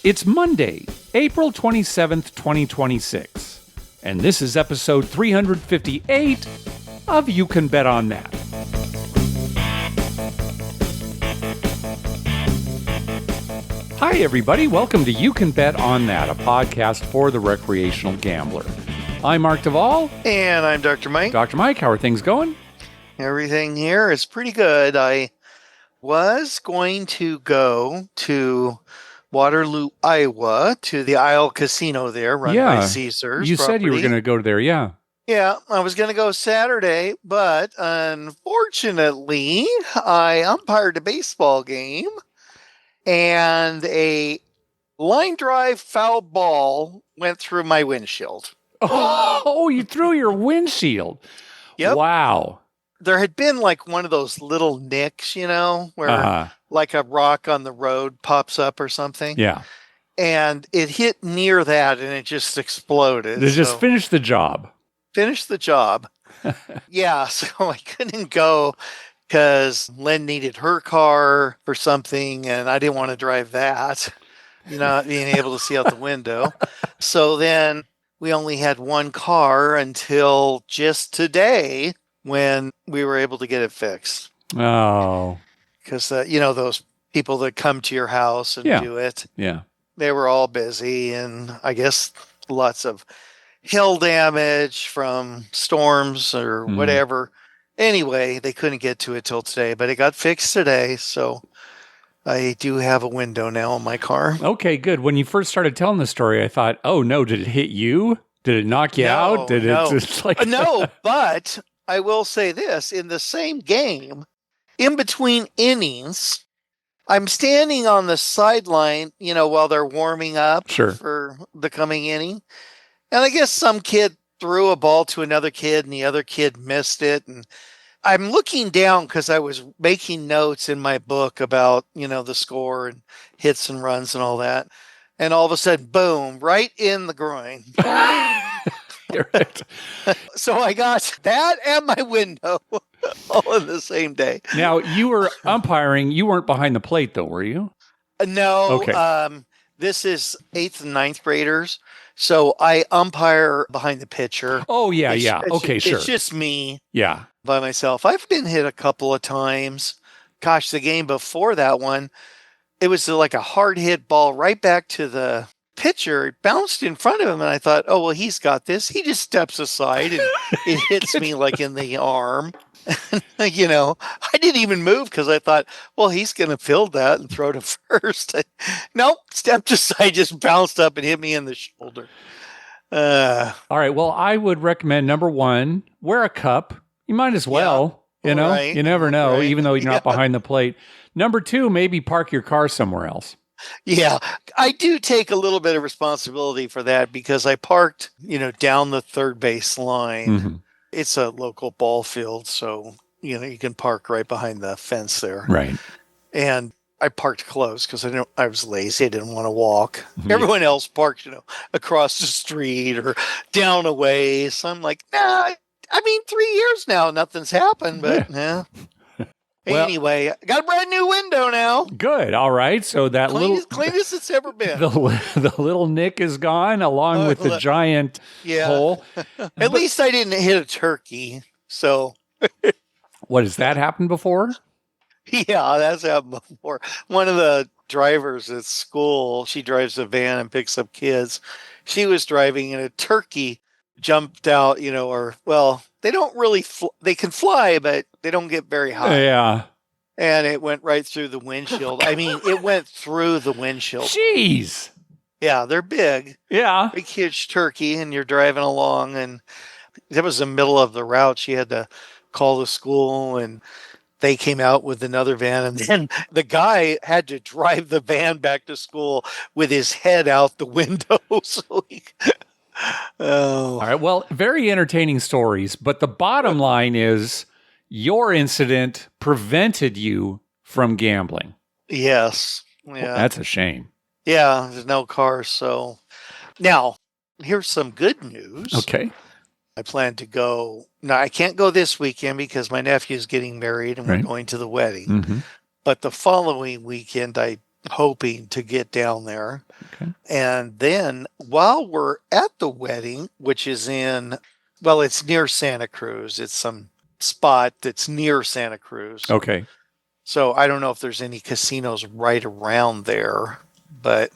It's Monday, April 27th, 2026, and this is episode 358 of You Can Bet on That. Hi, everybody. Welcome to You Can Bet on That, a podcast for the recreational gambler. I'm Mark Duvall. And I'm Dr. Mike. Dr. Mike, how are things going? Everything here is pretty good. I was going to go to Waterloo, Iowa, to the Isle Casino there, run by Caesars. You said you were going to go there, yeah. Yeah, I was going to go Saturday, but unfortunately, I umpired a baseball game, and a line drive foul ball went through my windshield. Oh, you threw your windshield. Yep. Wow. There had been like one of those little nicks, where like a rock on the road pops up or something. Yeah. And it hit near that and it just exploded. They just finished the job. Finished the job. Yeah. So I couldn't go because Lynn needed her car for something and I didn't want to drive that, not being able to see out the window. So then we only had one car until just today, when we were able to get it fixed. Oh. Because, those people that come to your house and do it. Yeah. They were all busy, and I guess lots of hail damage from storms or whatever. Anyway, they couldn't get to it till today, but it got fixed today, so I do have a window now in my car. Okay, good. When you first started telling the story, I thought, oh no, did it hit you? Did it knock you out? Did it just like... No, but... I will say this, in the same game, in between innings, I'm standing on the sideline, while they're warming up for the coming inning. And I guess some kid threw a ball to another kid and the other kid missed it. And I'm looking down because I was making notes in my book about, the score and hits and runs and all that. And all of a sudden, boom, right in the groin. Right. So I got that and my window all in the same day. Now, you were umpiring. You weren't behind the plate, though, were you? No. Okay. This is 8th and 9th graders. So I umpire behind the pitcher. Oh, yeah, okay, sure. It's just me by myself. I've been hit a couple of times. Gosh, the game before that one, it was like a hard hit ball right back to the pitcher. It bounced in front of him and I thought, oh, well, he's got this. He just steps aside and it hits me like in the arm. I didn't even move because I thought, well, he's going to field that and throw to first. Nope, stepped aside, just bounced up and hit me in the shoulder. All right, well, I would recommend, number one, wear a cup. You might as well, right. You never know, even though you're not Yeah. behind the plate. Number two, maybe park your car somewhere else. Yeah, I do take a little bit of responsibility for that because I parked, down the third base line. Mm-hmm. It's a local ball field, so, you can park right behind the fence there. Right. And I parked close because I was lazy. I didn't want to walk. Mm-hmm. Everyone else parked, across the street or down a ways. So I'm like, nah, 3 years now, nothing's happened, but yeah. Well, anyway, I got a brand new window now. Good. All right. So that cleanest it's ever been. The little nick is gone along with the giant hole. At least I didn't hit a turkey. So what, has that happened before? Yeah, that's happened before. One of the drivers at school, she drives a van and picks up kids. She was driving and a turkey jumped out, they don't really, they can fly, but they don't get very high. Yeah. And it went right through the windshield. It went through the windshield. Jeez. Yeah, they're big. Yeah. Big, huge turkey, and you're driving along, and that was the middle of the route. She had to call the school, and they came out with another van, and then the guy had to drive the van back to school with his head out the window. All right. Well, very entertaining stories, but the bottom line is your incident prevented you from gambling. Yes. Yeah. Well, that's a shame. Yeah, there's no cars. So now here's some good news. Okay. I plan to go. Now, I can't go this weekend because my nephew's getting married and we're going to the wedding. Mm-hmm. But the following weekend, I hoping to get down there. Okay. And then while we're at the wedding, which is it's near Santa Cruz. It's some spot that's near Santa Cruz. Okay. So I don't know if there's any casinos right around there, but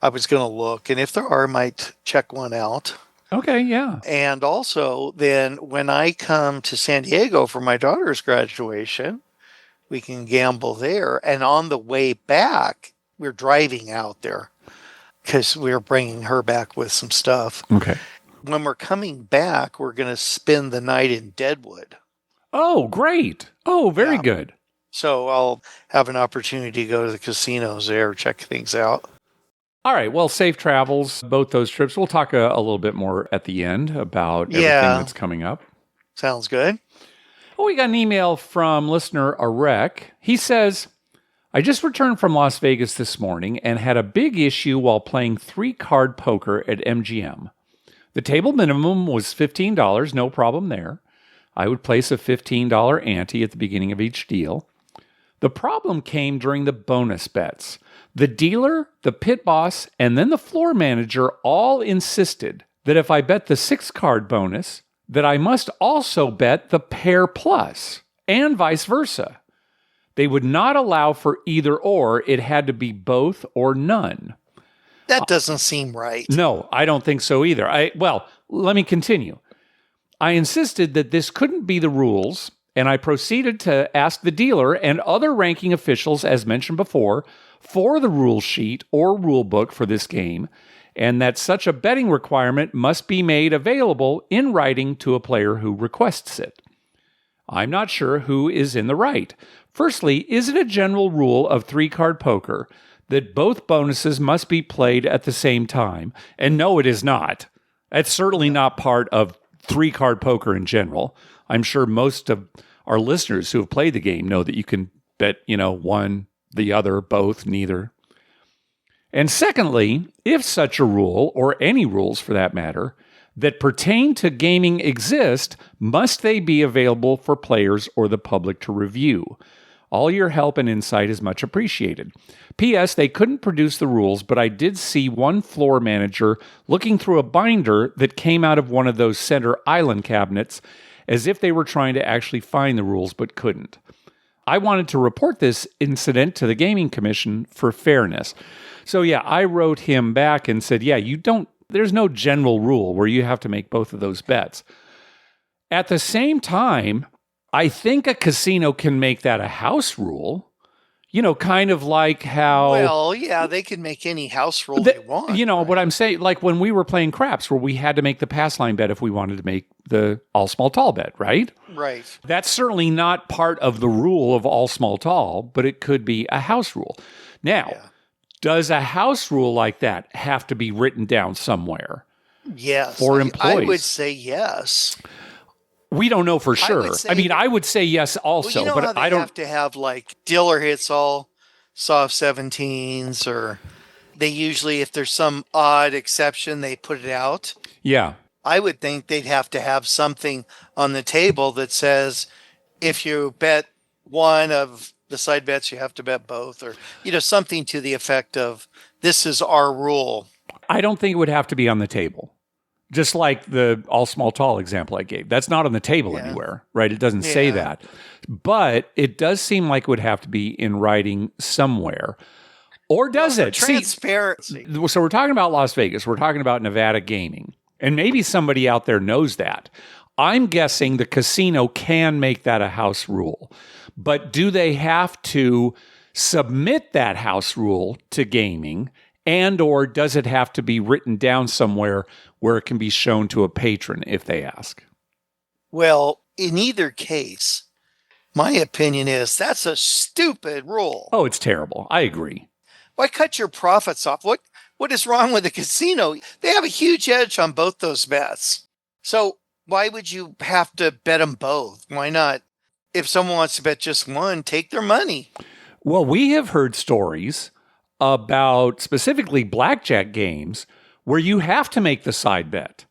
I was going to look. And if there are, I might check one out. Okay, yeah. And also, then when I come to San Diego for my daughter's graduation, we can gamble there. And on the way back, we're driving out there because we're bringing her back with some stuff. Okay. When we're coming back, we're going to spend the night in Deadwood. Oh, great. Oh, very good. So I'll have an opportunity to go to the casinos there, check things out. All right. Well, safe travels, both those trips. We'll talk a little bit more at the end about everything that's coming up. Sounds good. Oh, we got an email from listener Arek. He says, I just returned from Las Vegas this morning and had a big issue while playing 3-card poker at MGM. The table minimum was $15, no problem there. I would place a $15 ante at the beginning of each deal. The problem came during the bonus bets. The dealer, the pit boss, and then the floor manager all insisted that if I bet the 6-card bonus, that I must also bet the pair plus, and vice versa. They would not allow for either or. It had to be both or none. That doesn't seem right. No, I don't think so either. Let me continue. I insisted that this couldn't be the rules, and I proceeded to ask the dealer and other ranking officials, as mentioned before, for the rule sheet or rule book for this game, and that such a betting requirement must be made available in writing to a player who requests it. I'm not sure who is in the right. Firstly, is it a general rule of 3-card poker that both bonuses must be played at the same time? And no, it is not. That's certainly not part of 3-card poker in general. I'm sure most of our listeners who have played the game know that you can bet, one, the other, both, neither. And secondly, if such a rule, or any rules for that matter, that pertain to gaming exist, must they be available for players or the public to review? All your help and insight is much appreciated. P.S. They couldn't produce the rules, but I did see one floor manager looking through a binder that came out of one of those center island cabinets as if they were trying to actually find the rules but couldn't. I wanted to report this incident to the Gaming Commission for fairness. So I wrote him back and said, there's no general rule where you have to make both of those bets. At the same time, I think a casino can make that a house rule, kind of like how... Well, yeah, they can make any house rule they want. Right? What I'm saying, like when we were playing craps, where we had to make the pass line bet if we wanted to make the all small tall bet, right? Right. That's certainly not part of the rule of all small tall, but it could be a house rule. Now, does a house rule like that have to be written down somewhere? Yes. For employees? I would say yes. We don't know for sure. I would say yes also, well, but how they I don't have to have like dealer hits all soft 17s, or they usually, if there's some odd exception, they put it out. Yeah. I would think they'd have to have something on the table that says if you bet one of the side bets, you have to bet both, or something to the effect of this is our rule. I don't think it would have to be on the table. Just like the all small tall example I gave. That's not on the table anywhere, right? It doesn't say that. But it does seem like it would have to be in writing somewhere. Or does it? Transparency. So we're talking about Las Vegas. We're talking about Nevada gaming. And maybe somebody out there knows that. I'm guessing the casino can make that a house rule. But do they have to submit that house rule to gaming? And or does it have to be written down somewhere where it can be shown to a patron if they ask? Well, in either case, my opinion is that's a stupid rule. Oh, it's terrible. I agree. Why cut your profits off? What is wrong with the casino? They have a huge edge on both those bets. So why would you have to bet them both? Why not? If someone wants to bet just one, take their money. Well, we have heard stories about specifically blackjack games where you have to make the side bet,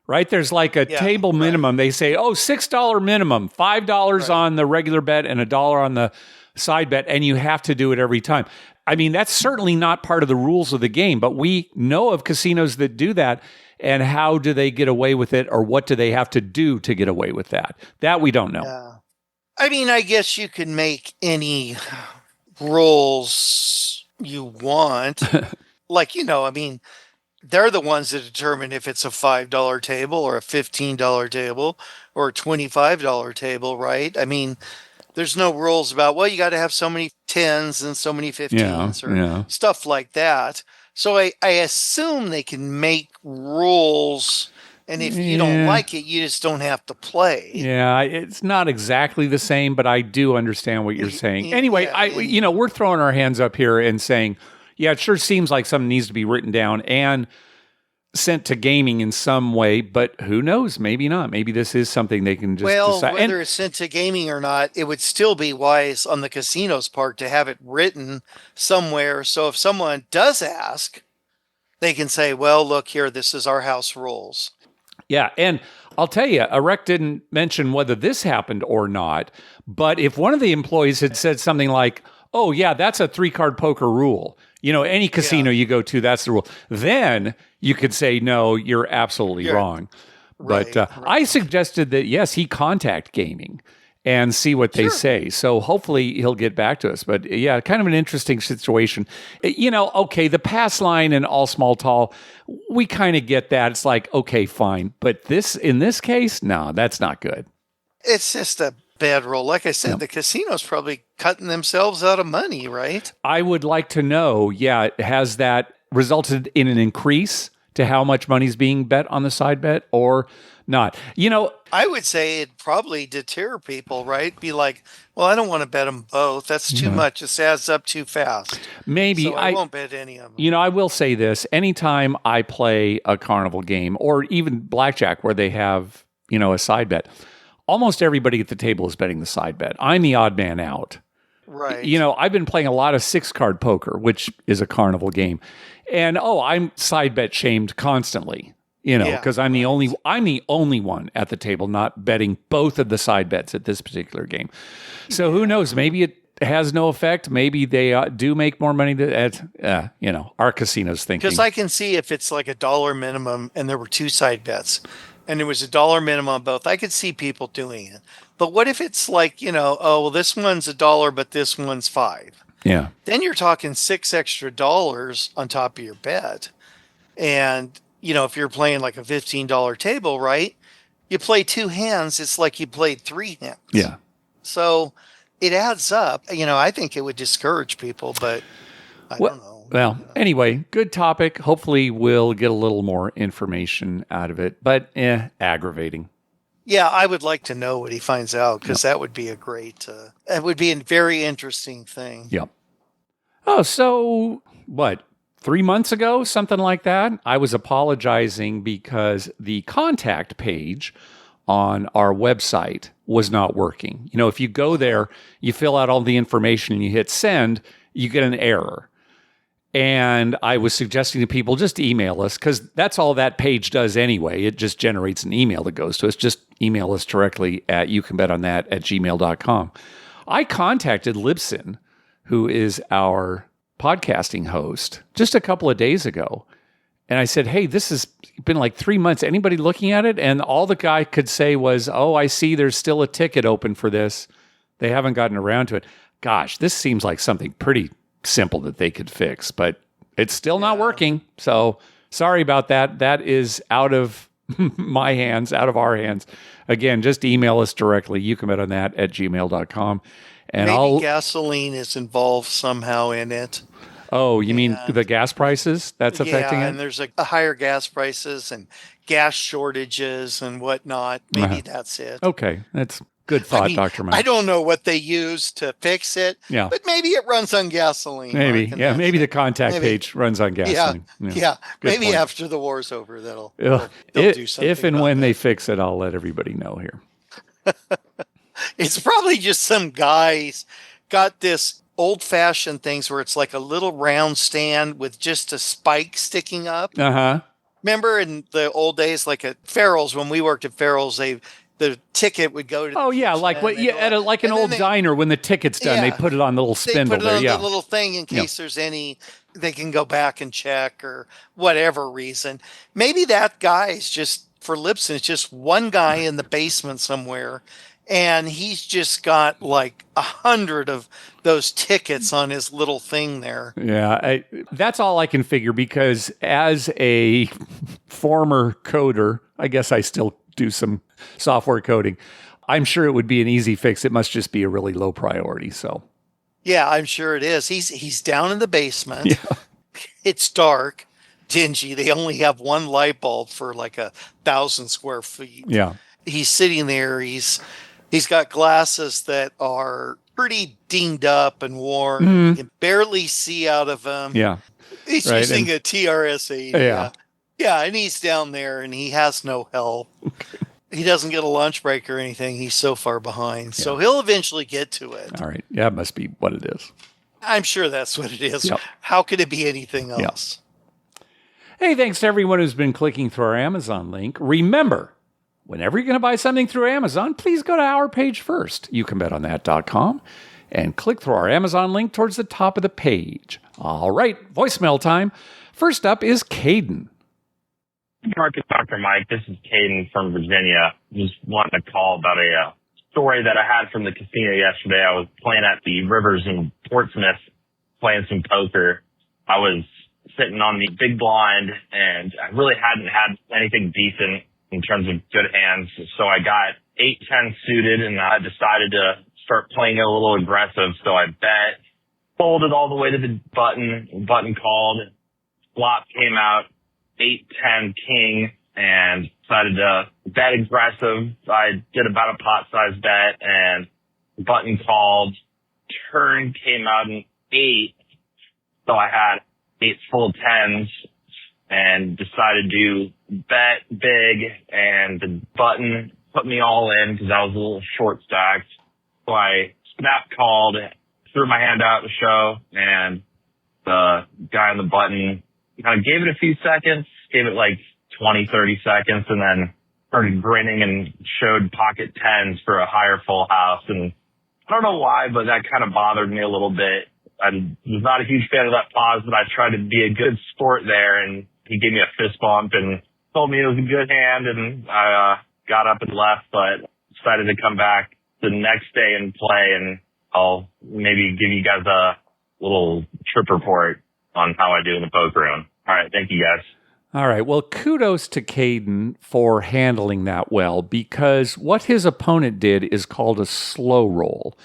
right? There's like a table minimum. They say, $6 minimum, $5 on the regular bet and $1 on the side bet, and you have to do it every time. I mean, that's certainly not part of the rules of the game, but we know of casinos that do that. And how do they get away with it, or what do they have to do to get away with that? That we don't know. Yeah. I mean, I guess you can make any rules you want. Like, I mean, they're the ones that determine if it's a $5 table or a $15 table or a $25 table, right? I mean, there's no rules about, well, you got to have so many 10s and so many 15s or stuff like that. So I assume they can make rules, and if you don't like it, you just don't have to play. Yeah, it's not exactly the same, but I do understand what you're saying. Anyway, we're throwing our hands up here and saying, yeah, it sure seems like something needs to be written down and sent to gaming in some way, but who knows? Maybe not. Maybe this is something they can just decide. Whether it's sent to gaming or not, it would still be wise on the casino's part to have it written somewhere. So if someone does ask, they can say, well, look here, this is our house rules. Yeah, and I'll tell you, Rec didn't mention whether this happened or not, but if one of the employees had said something like, oh, yeah, that's a 3-card poker rule. Any casino you go to, that's the rule. Then you could say, no, you're absolutely wrong. Right, but I suggested that, yes, he contact gaming and see what they say. So hopefully he'll get back to us. But yeah, kind of an interesting situation. Okay, the pass line and all small tall, we kind of get that. It's like, okay, fine. But in this case, no, that's not good. It's just a bad rule. Like I said, the casino's probably cutting themselves out of money, right? I would like to know, has that resulted in an increase to how much money's being bet on the side bet or not? I would say it'd probably deter people, right? Be like, well, I don't want to bet them both. That's too much. It adds up too fast. Maybe. So I won't bet any of them. I will say this. Anytime I play a carnival game or even blackjack where they have, a side bet, almost everybody at the table is betting the side bet. I'm the odd man out. Right. I've been playing a lot of 6-card poker, which is a carnival game. And I'm side bet shamed constantly, because I'm the only one at the table not betting both of the side bets at this particular game. So who knows? Maybe it has no effect. Maybe they do make more money our casino's thinking. Because I can see if it's like $1 minimum and there were 2 side bets and it was $1 minimum on both, I could see people doing it. But what if it's like, this one's $1, but this one's $5? Yeah. Then you're talking $6 extra on top of your bet. And, if you're playing like a $15 table, right? You play 2 hands, it's like you played 3 hands. Yeah. So it adds up. I think it would discourage people, but I don't know. Well, anyway, good topic. Hopefully we'll get a little more information out of it, but aggravating. Yeah, I would like to know what he finds out, because that would be a very interesting thing. Yep. Oh, so what? 3 months ago, something like that, I was apologizing because the contact page on our website was not working. If you go there, you fill out all the information and you hit send, you get an error. And I was suggesting to people, just email us, because that's all that page does anyway. It just generates an email that goes to us. Just email us directly at youcanbetonThat@gmail.com. I contacted Libsyn, who is our podcasting host, just a couple of days ago. And I said, hey, this has been like 3 months. Anybody looking at it? And all the guy could say was, oh, I see there's still a ticket open for this. They haven't gotten around to it. Gosh, this seems like something pretty simple that they could fix, but it's still not working. So sorry about that. That is out of my hands, out of our hands. Again, just email us directly. You can bet on that at gmail.com. And maybe gasoline is involved somehow in it. Oh, you mean the gas prices? That's affecting it? And there's a higher gas prices and gas shortages and whatnot. Maybe that's it. Okay. That's good thought, Dr. Mike. I don't know what they use to fix it, but maybe it runs on gasoline. Maybe. Yeah, maybe the contact page runs on gasoline. Yeah. Maybe point. After the war's over, they'll do something. If and when they fix it, I'll let everybody know here. It's probably just some guys got this old-fashioned things where it's like a little round stand with just a spike sticking up. Uh-huh. Remember in the old days, like at Farrell's, when we worked at Farrell's, the the ticket would go to. Oh yeah, like what? Yeah, at an old diner when the ticket's done, they put it on the little spindle there. The little thing in case there's any. They can go back and check or whatever reason. Maybe that guy is just for Lipson. It's just one guy in the basement somewhere, and he's just got like 100 of those tickets on his little thing there. Yeah, that's all I can figure because as a former coder, I guess I still do some software coding. I'm sure it would be an easy fix. It must just be a really low priority. So. Yeah, I'm sure it is. He's down in the basement. Yeah. It's dark, dingy. They only have one light bulb for like 1,000 square feet. Yeah. He's sitting there. He's got glasses that are pretty dinged up and worn. Mm. You can barely see out of them. Yeah. He's using a TRS-80. Yeah. Yeah, and he's down there and he has no help. Okay. He doesn't get a lunch break or anything. He's so far behind. Yeah. So he'll eventually get to it. All right. Yeah, it must be what it is. I'm sure that's what it is. Yep. How could it be anything else? Yep. Hey, thanks to everyone who's been clicking through our Amazon link. Remember, whenever you're going to buy something through Amazon, please go to our page first. YouCanBetOnThat.com and click through our Amazon link towards the top of the page. All right. Voicemail time. First up is Caden. Marcus, Dr. Mike, this is Caden from Virginia. Just wanted to call about a story that I had from the casino yesterday. I was playing at the Rivers in Portsmouth, playing some poker. I was sitting on the big blind, and I really hadn't had anything decent in terms of good hands. So I got 8-10 suited, and I decided to start playing it a little aggressive. So I bet, folded all the way to the button called, flop came out, 8-10 king, and decided to bet aggressive. I did about a pot size bet and button called. Turn came out in 8. So I had 8 full 10s and decided to bet big, and the button put me all in because I was a little short stacked. So I snap called, threw my hand out to show, and the guy on the button kind of gave it a few seconds, gave it like 20, 30 seconds, and then started grinning and showed pocket 10s for a higher full house. And I don't know why, but that kind of bothered me a little bit. I was not a huge fan of that pause, but I tried to be a good sport there, and he gave me a fist bump and told me it was a good hand, and I got up and left, but decided to come back the next day and play, and I'll maybe give you guys a little trip report on how I do in the poker room. All right. Thank you, guys. All right. Well, kudos to Caden for handling that well, because what his opponent did is called a slow roll,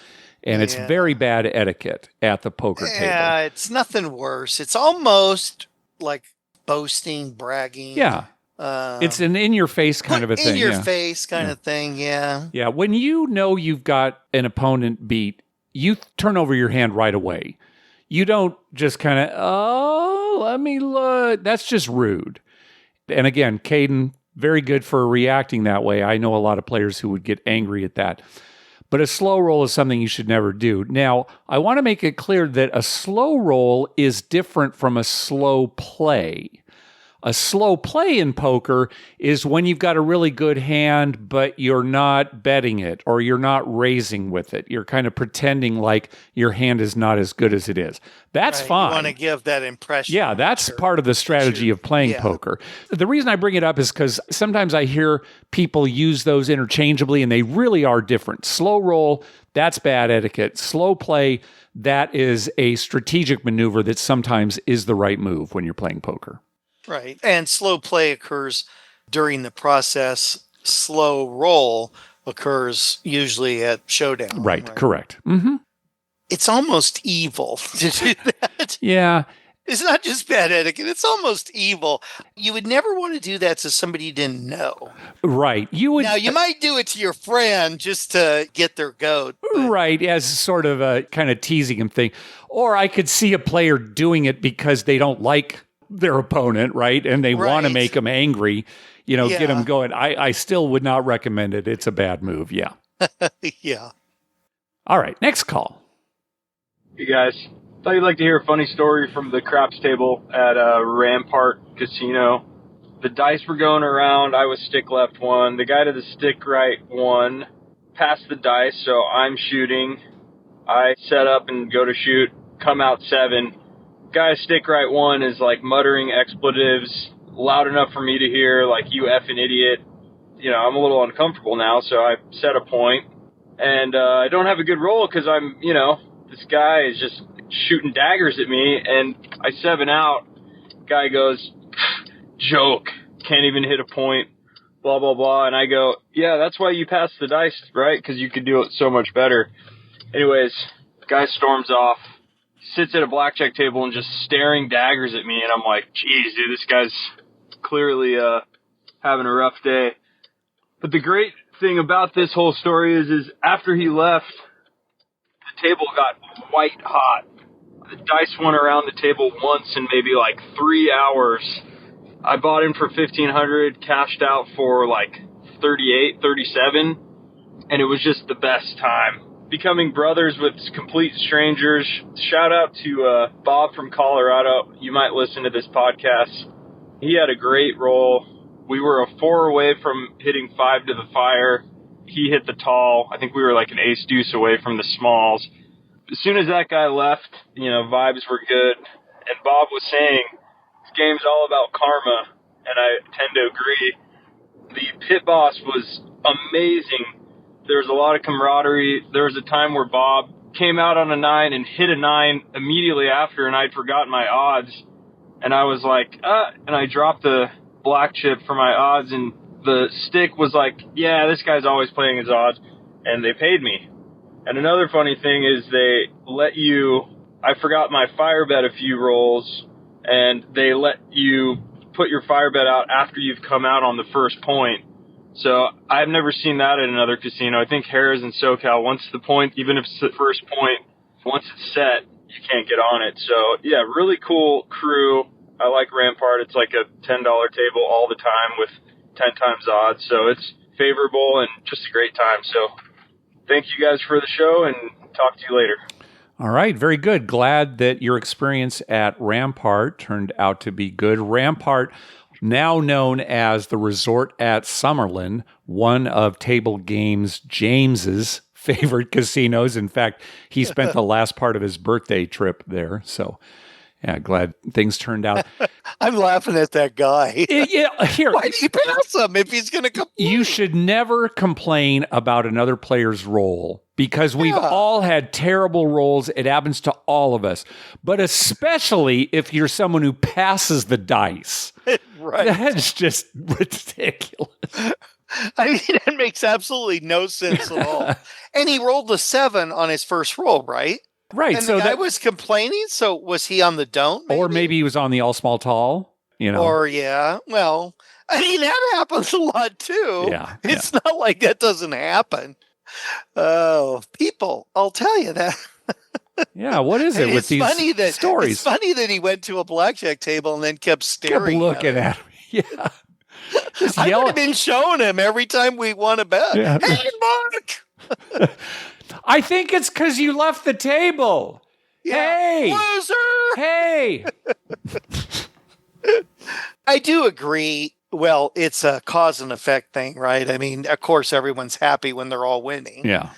and it's very bad etiquette at the poker table. Yeah, it's nothing worse. It's almost like boasting, bragging. Yeah. It's an in-your-face kind of a thing. In-your-face kind of thing, yeah. Yeah. When you know you've got an opponent beat, you turn over your hand right away. You don't just kind of, let me look. That's just rude. And again, Caden, very good for reacting that way. I know a lot of players who would get angry at that. But a slow roll is something you should never do. Now, I want to make it clear that a slow roll is different from a slow play. A slow play in poker is when you've got a really good hand, but you're not betting it or you're not raising with it. You're kind of pretending like your hand is not as good as it is. That's fine. You want to give that impression. Yeah, that's part of the strategy of playing poker. The reason I bring it up is because sometimes I hear people use those interchangeably, and they really are different. Slow roll, that's bad etiquette. Slow play, that is a strategic maneuver that sometimes is the right move when you're playing poker. Right. And slow play occurs during the process. Slow roll occurs usually at showdown. Right. Correct. Mm-hmm. It's almost evil to do that. Yeah. It's not just bad etiquette. It's almost evil. You would never want to do that to somebody you didn't know. Right. You would. Now, you might do it to your friend just to get their goat. Right. As sort of a kind of teasing him thing. Or I could see a player doing it because they don't like their opponent, right? And they want to make them angry, get them going. I still would not recommend it. It's a bad move. Yeah. Yeah. All right. Next call. Hey, guys. Thought you'd like to hear a funny story from the craps table at Rampart Casino. The dice were going around. I was stick left 1. The guy to the stick right 1 passed the dice, so I'm shooting. I set up and go to shoot, come out 7. Guy stick right 1 is like muttering expletives loud enough for me to hear, like, you effing idiot. You know, I'm a little uncomfortable now, so I set a point. And I don't have a good roll because I'm, you know, this guy is just shooting daggers at me, and I 7 out. Guy goes, joke, can't even hit a point, blah, blah, blah. And I go, yeah, that's why you passed the dice, right? Because you could do it so much better. Anyways, guy storms off, sits at a blackjack table and just staring daggers at me. And I'm like, geez, dude, this guy's clearly having a rough day. But the great thing about this whole story is after he left, the table got white hot. The dice went around the table once in maybe like 3 hours. I bought in for $1,500, cashed out for like 38, 37, and it was just the best time. Becoming brothers with complete strangers. Shout out to Bob from Colorado. You might listen to this podcast. He had a great roll. We were a 4 away from hitting 5 to the fire. He hit the tall. I think we were like an ace deuce away from the smalls. As soon as that guy left, you know, vibes were good. And Bob was saying, this game's all about karma, and I tend to agree. The pit boss was amazing. There was a lot of camaraderie. There was a time where Bob came out on a 9 and hit a 9 immediately after, and I'd forgotten my odds. And I was like, and I dropped the black chip for my odds, and the stick was like, yeah, this guy's always playing his odds, and they paid me. And another funny thing is they let you, I forgot my fire bet a few rolls, and they let you put your fire bet out after you've come out on the first point. So I've never seen that at another casino. I think Harrah's and SoCal, once the point, even if it's the first point, once it's set, you can't get on it. So yeah, really cool crew. I like Rampart. It's like a $10 table all the time with 10 times odds. So it's favorable and just a great time. So thank you guys for the show, and talk to you later. All right, very good. Glad that your experience at Rampart turned out to be good. Rampart, now known as the Resort at Summerlin, one of Table Games James's favorite casinos. In fact, he spent the last part of his birthday trip there. So, yeah, glad things turned out. I'm laughing at that guy. Here. Why did he pass him if he's going to complain? You should never complain about another player's roll, because we've all had terrible rolls. It happens to all of us. But especially if you're someone who passes the dice. Right. That's just ridiculous. I mean, it makes absolutely no sense at all. And he rolled a 7 on his first roll, right? Right. And so the guy was complaining. So was he on the don't? Maybe? Or maybe he was on the all small tall, you know. Or yeah. Well, I mean, that happens a lot too. Yeah. It's not like that doesn't happen. Oh, people, I'll tell you that. Yeah, what is it with these stories? It's funny that he went to a blackjack table and then kept staring looking at him. Yeah. I would have been showing him every time we won a bet. Yeah. Hey, Mark! I think it's because you left the table. Yeah. Hey! Loser! Hey! I do agree. Well, it's a cause and effect thing, right? I mean, of course, everyone's happy when they're all winning. Yeah.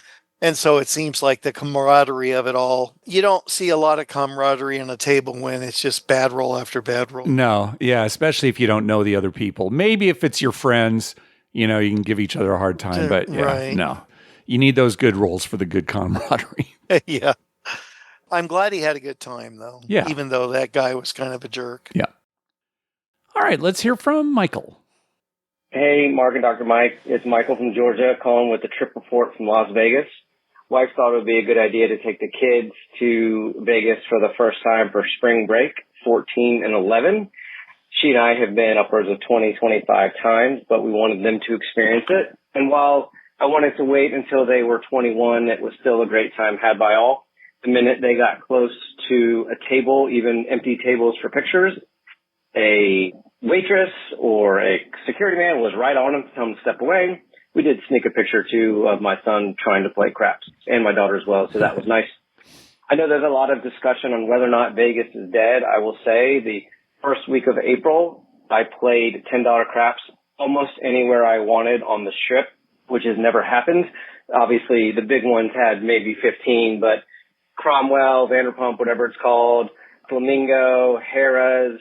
And so it seems like the camaraderie of it all. You don't see a lot of camaraderie on a table when it's just bad roll after bad roll. No. Yeah. Especially if you don't know the other people. Maybe if it's your friends, you know, you can give each other a hard time. But yeah, right. No. You need those good rolls for the good camaraderie. Yeah. I'm glad he had a good time, though. Yeah. Even though that guy was kind of a jerk. Yeah. All right. Let's hear from Michael. Hey, Mark and Dr. Mike. It's Michael from Georgia calling with the trip report from Las Vegas. Wife thought it would be a good idea to take the kids to Vegas for the first time for spring break, 14 and 11. She and I have been upwards of 20, 25 times, but we wanted them to experience it. And while I wanted to wait until they were 21, it was still a great time had by all. The minute they got close to a table, even empty tables for pictures, a waitress or a security man was right on them to tell them to step away. We did sneak a picture, too, of my son trying to play craps, and my daughter as well, so that was nice. I know there's a lot of discussion on whether or not Vegas is dead. I will say the first week of April, I played $10 craps almost anywhere I wanted on the strip, which has never happened. Obviously, the big ones had maybe 15, but Cromwell, Vanderpump, whatever it's called, Flamingo, Harrah's,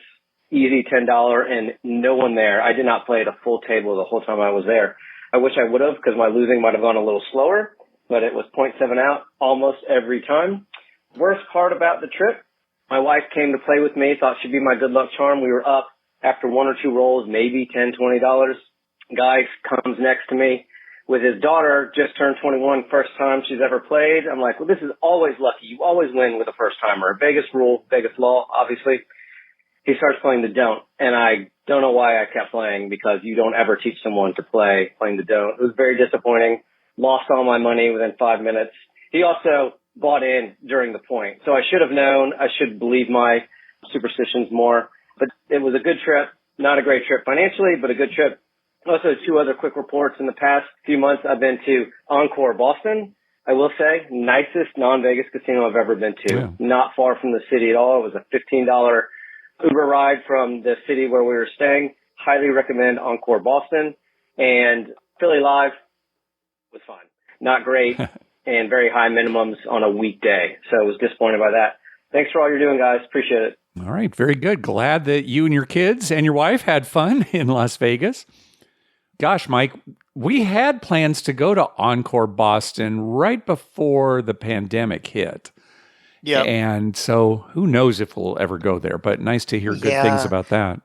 easy $10, and no one there. I did not play at a full table the whole time I was there. I wish I would have, because my losing might have gone a little slower, but it was 0.7 out almost every time. Worst part about the trip, my wife came to play with me, thought she'd be my good luck charm. We were up after one or two rolls, maybe $10, $20. Guy comes next to me with his daughter, just turned 21, first time she's ever played. I'm like, well, this is always lucky. You always win with a first timer. Vegas rule, Vegas law, obviously. He starts playing the don't, and I don't know why I kept playing, because you don't ever teach someone to play playing the don't. It was very disappointing. Lost all my money within 5 minutes. He also bought in during the point. So I should have known. I should believe my superstitions more. But it was a good trip. Not a great trip financially, but a good trip. Also, two other quick reports. In the past few months, I've been to Encore Boston. I will say, nicest non-Vegas casino I've ever been to. Yeah. Not far from the city at all. It was a $15 Uber ride from the city where we were staying. Highly recommend Encore Boston. And Philly Live was fun. Not great, and very high minimums on a weekday. So I was disappointed by that. Thanks for all you're doing, guys. Appreciate it. All right, very good. Glad that you and your kids and your wife had fun in Las Vegas. Gosh, Mike, we had plans to go to Encore Boston right before the pandemic hit. Yeah. And so who knows if we'll ever go there, but nice to hear good things about that.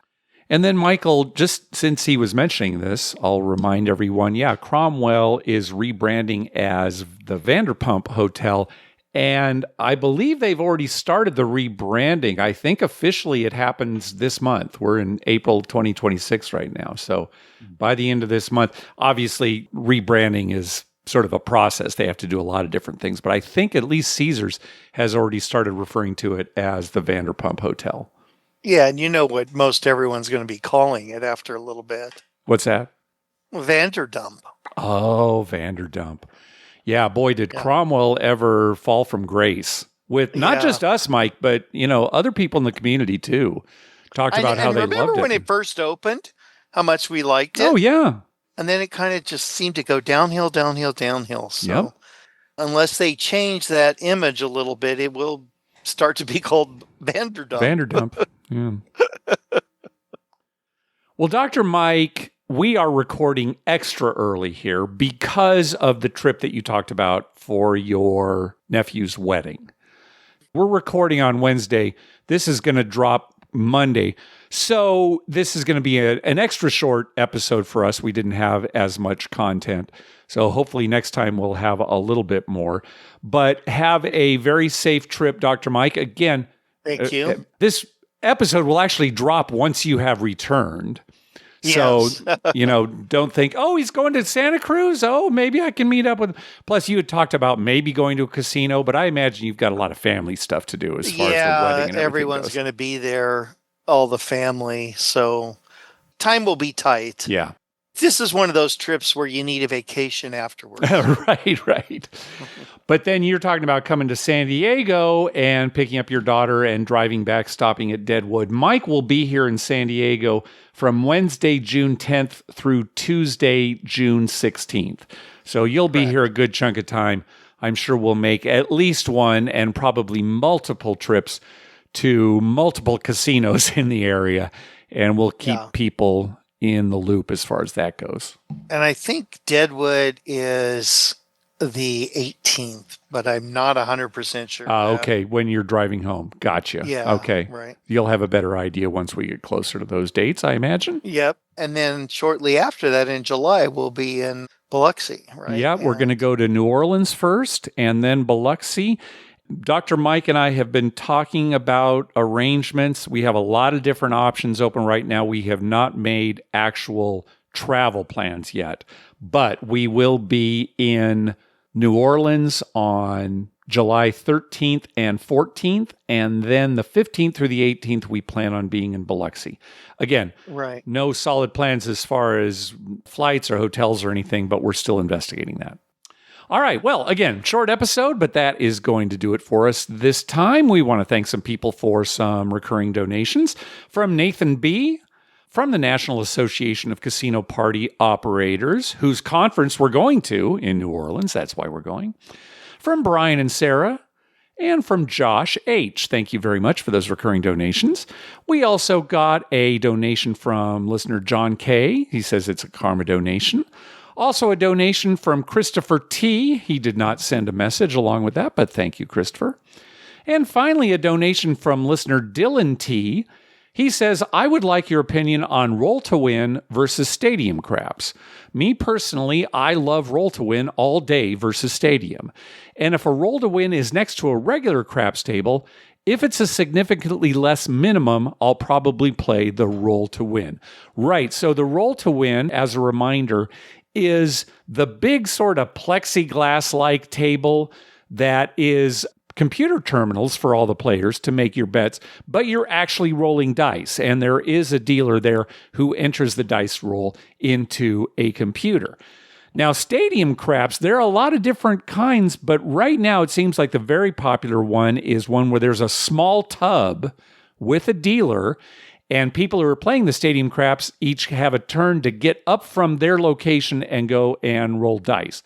And then, Michael, just since he was mentioning this, I'll remind everyone, Cromwell is rebranding as the Vanderpump Hotel. And I believe they've already started the rebranding. I think officially it happens this month. We're in April 2026 right now. So by the end of this month, obviously rebranding is sort of a process. They have to do a lot of different things. But I think at least Caesars has already started referring to it as the Vanderpump Hotel. Yeah, and you know what most everyone's going to be calling it after a little bit. What's that? Vanderdump. Oh, Vanderdump. Yeah, boy, did Cromwell ever fall from grace with not just us, Mike, but, other people in the community too. Talked about how they loved it. Remember when it first opened, how much we liked it? Oh, yeah. And then it kind of just seemed to go downhill. So unless they change that image a little bit, it will start to be called Vanderdump. Vanderdump. Yeah. Well, Dr. Mike, we are recording extra early here because of the trip that you talked about for your nephew's wedding. We're recording on Wednesday. This is going to drop Monday. So this is going to be an extra short episode for us. We didn't have as much content. So hopefully next time we'll have a little bit more. But have a very safe trip, Dr. Mike. Again, thank you. This episode will actually drop once you have returned. So, don't think, he's going to Santa Cruz. Oh, maybe I can meet up with him. Plus, you had talked about maybe going to a casino, but I imagine you've got a lot of family stuff to do as far as the wedding and everyone's going to be there, all the family. So time will be tight. Yeah. This is one of those trips where you need a vacation afterwards. Right. But then you're talking about coming to San Diego and picking up your daughter and driving back, stopping at Deadwood. Mike will be here in San Diego from Wednesday, June 10th through Tuesday, June 16th. So you'll be here a good chunk of time. I'm sure we'll make at least one and probably multiple trips to multiple casinos in the area. And we'll keep people in the loop as far as that goes. And I think Deadwood is the 18th, but I'm not 100% sure. Okay, when you're driving home. Gotcha. Yeah. Okay. Right. You'll have a better idea once we get closer to those dates, I imagine. Yep. And then shortly after that in July, we'll be in Biloxi, right? Yeah, we're going to go to New Orleans first and then Biloxi. Dr. Mike and I have been talking about arrangements. We have a lot of different options open right now. We have not made actual travel plans yet, but we will be in New Orleans on July 13th and 14th, and then the 15th through the 18th, we plan on being in Biloxi. Again, no solid plans as far as flights or hotels or anything, but we're still investigating that. All right. Well, again, short episode, but that is going to do it for us this time. We want to thank some people for some recurring donations. From Nathan B., from the National Association of Casino Party Operators, whose conference we're going to in New Orleans. That's why we're going. From Brian and Sarah, and from Josh H. Thank you very much for those recurring donations. We also got a donation from listener John K. He says it's a karma donation. Also a donation from Christopher T. He did not send a message along with that, but thank you, Christopher. And finally, a donation from listener Dylan T. He says, I would like your opinion on roll to win versus stadium craps. Me personally, I love roll to win all day versus stadium. And if a roll to win is next to a regular craps table, if it's a significantly less minimum, I'll probably play the roll to win. Right, so the roll to win, as a reminder, is the big sort of plexiglass-like table that is computer terminals for all the players to make your bets, but you're actually rolling dice, and there is a dealer there who enters the dice roll into a computer. Now, stadium craps, there are a lot of different kinds, but right now it seems like the very popular one is one where there's a small tub with a dealer, and people who are playing the stadium craps each have a turn to get up from their location and go and roll dice.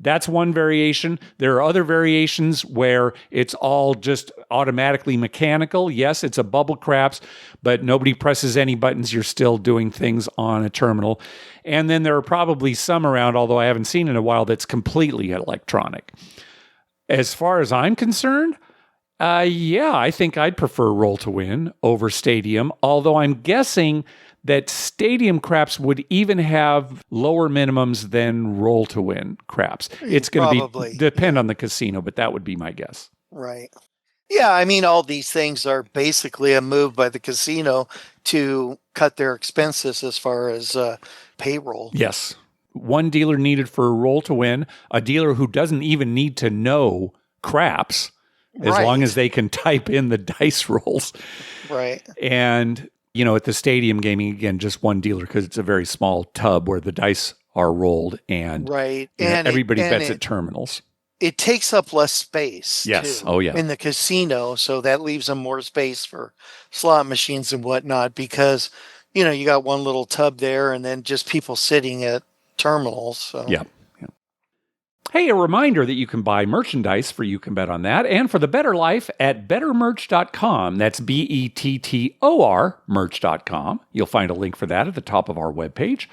That's one variation. There are other variations where it's all just automatically mechanical. Yes, it's a bubble craps, but nobody presses any buttons. You're still doing things on a terminal. And then there are probably some around, although I haven't seen in a while, that's completely electronic. As far as I'm concerned, I think I'd prefer roll to win over stadium, although I'm guessing that stadium craps would even have lower minimums than roll to win craps. It's going to depend on the casino, but that would be my guess. Right. Yeah, I mean, all these things are basically a move by the casino to cut their expenses as far as payroll. Yes. One dealer needed for a roll to win, a dealer who doesn't even need to know craps, as long as they can type in the dice rolls. Right. And at the stadium gaming, again, just one dealer because it's a very small tub where the dice are rolled and everybody bets at terminals. It takes up less space. Yes. Too, oh, yeah. in the casino. So that leaves them more space for slot machines and whatnot because, you got one little tub there and then just people sitting at terminals. So. Yeah. Hey, a reminder that you can buy merchandise for You Can Bet on That and for the Better Life at bettermerch.com. That's BETTOR merch.com. You'll find a link for that at the top of our webpage.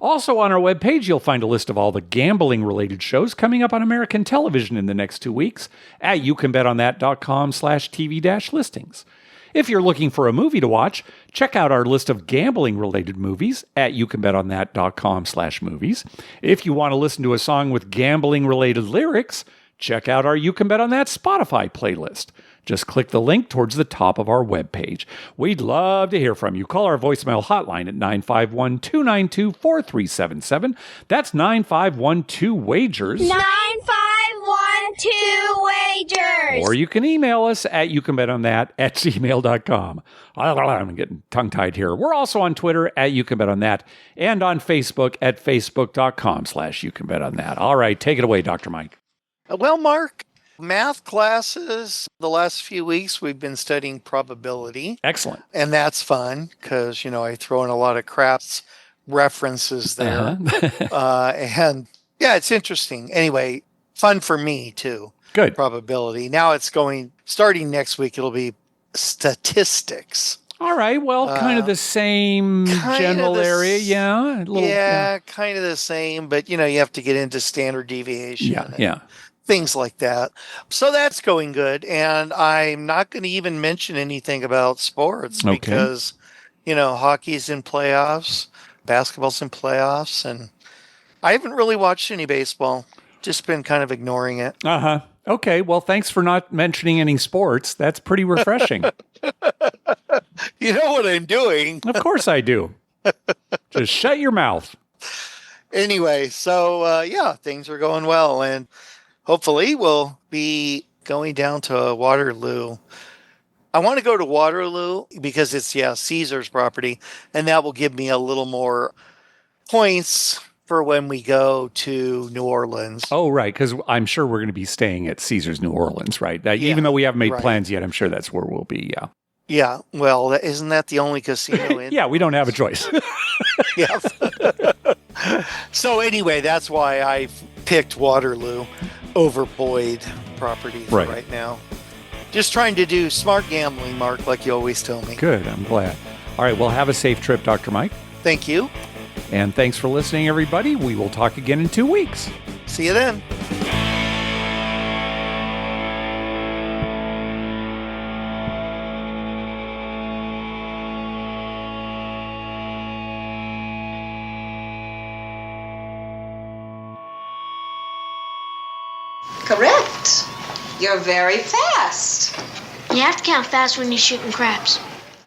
Also on our webpage, you'll find a list of all the gambling-related shows coming up on American television in the next 2 weeks at youcanbetonthat.com/TV-listings. If you're looking for a movie to watch, check out our list of gambling-related movies at youcanbetonthat.com/movies. If you want to listen to a song with gambling-related lyrics, check out our You Can Bet on That Spotify playlist. Just click the link towards the top of our webpage. We'd love to hear from you. Call our voicemail hotline at 951-292-4377. That's 9512-WAGERS. 9512-WAGERS. Or you can email us at youcanbetonthat@gmail.com. I'm getting tongue-tied here. We're also on Twitter at youcanbetonthat and on Facebook at facebook.com/youcanbetonthat. All right, take it away, Dr. Mike. Well, Mark, math classes, the last few weeks, we've been studying probability. Excellent. And that's fun because, I throw in a lot of craps references there. And yeah, it's interesting. Anyway, fun for me too. Good. Probability. Now it's starting next week, it'll be statistics. All right. Well, kind of the same general area. Yeah. Kind of the same, but you have to get into standard deviation. Yeah. Things like that. So that's going good. And I'm not going to even mention anything about sports because, hockey's in playoffs, basketball's in playoffs, and I haven't really watched any baseball. Just been kind of ignoring it. Uh-huh. Okay. Well, thanks for not mentioning any sports. That's pretty refreshing. You know what I'm doing. Of course I do. Just shut your mouth. Anyway, so things are going well. And hopefully we'll be going down to Waterloo. I want to go to Waterloo because it's, Caesar's property. And that will give me a little more points for when we go to New Orleans. Oh, right. Because I'm sure we're going to be staying at Caesar's New Orleans, right? Even though we haven't made plans yet, I'm sure that's where we'll be. Yeah. Yeah, well, isn't that the only casino in? Yeah, we don't have a choice. Yeah. So anyway, that's why I picked Waterloo over Boyd property for right now. Just trying to do smart gambling, Mark, like you always tell me. Good, I'm glad. All right, well, have a safe trip, Dr. Mike. Thank you. And thanks for listening, everybody. We will talk again in 2 weeks. See you then. Correct. You're very fast. You have to count fast when you're shooting craps.